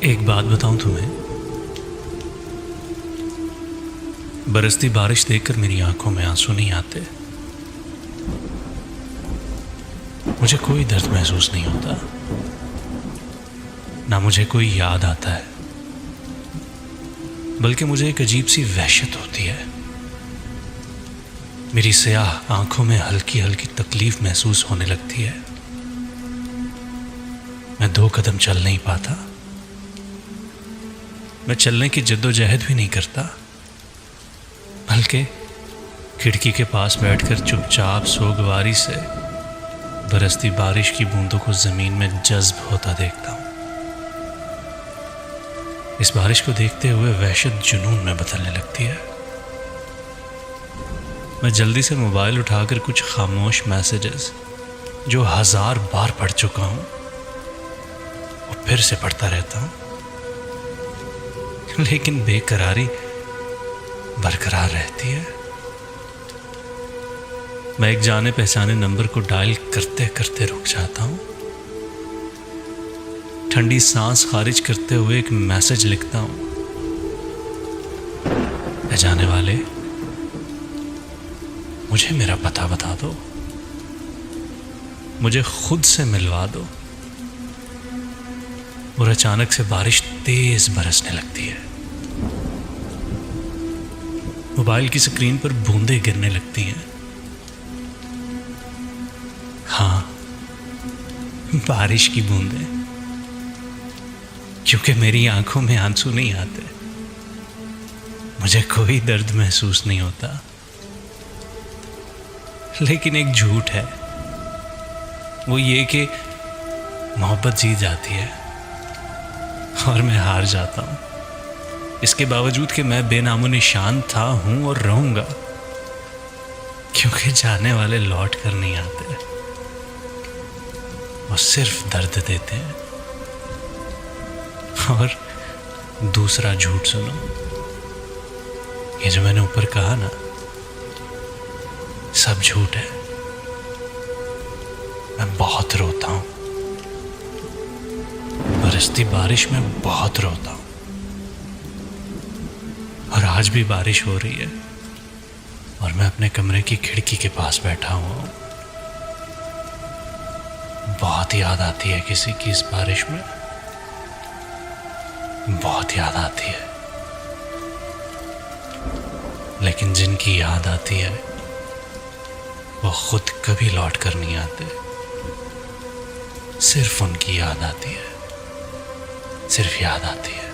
एक बात बताऊं तुम्हें, बरसती बारिश देखकर मेरी आंखों में आंसू नहीं आते। मुझे कोई दर्द महसूस नहीं होता, ना मुझे कोई याद आता है, बल्कि मुझे एक अजीब सी वहशत होती है। मेरी स्याह आंखों में हल्की हल्की तकलीफ महसूस होने लगती है। मैं 2 कदम चल नहीं पाता। मैं चलने की जद्दोजहद भी नहीं करता, बल्कि खिड़की के पास बैठकर चुपचाप सोगवारी से बरसती बारिश की बूंदों को जमीन में जज्ब होता देखता हूं। इस बारिश को देखते हुए वहशत जुनून में बदलने लगती है। मैं जल्दी से मोबाइल उठाकर कुछ खामोश मैसेजेस जो 1000 बार पढ़ चुका हूं वो फिर से पढ़ता रहता हूं, लेकिन बेकरारी बरकरार रहती है। मैं एक जाने पहचाने नंबर को डायल करते करते रुक जाता हूं। ठंडी सांस खारिज करते हुए एक मैसेज लिखता हूं, ऐ जाने वाले, मुझे मेरा पता बता दो, मुझे खुद से मिलवा दो। और अचानक से बारिश तेज बरसने लगती है। मोबाइल की स्क्रीन पर बूंदें गिरने लगती हैं। हाँ, बारिश की बूंदें, क्योंकि मेरी आंखों में आंसू नहीं आते, मुझे कोई दर्द महसूस नहीं होता। लेकिन एक झूठ है, वो ये कि मोहब्बत जीत जाती है और मैं हार जाता हूं। इसके बावजूद कि मैं बेनामो निशान था, हूं और रहूंगा, क्योंकि जाने वाले लौट कर नहीं आते, वो सिर्फ दर्द देते हैं। और दूसरा झूठ सुनो, ये जो मैंने ऊपर कहा ना, सब झूठ है। मैं बहुत रोता हूं, बरसती बारिश में बहुत रोता हूं। और आज भी बारिश हो रही है और मैं अपने कमरे की खिड़की के पास बैठा हुआ हूं। बहुत याद आती है किसी की इस बारिश में, बहुत याद आती है। लेकिन जिनकी याद आती है वो खुद कभी लौट कर नहीं आते, सिर्फ उनकी याद आती है, सिर्फ याद आती है।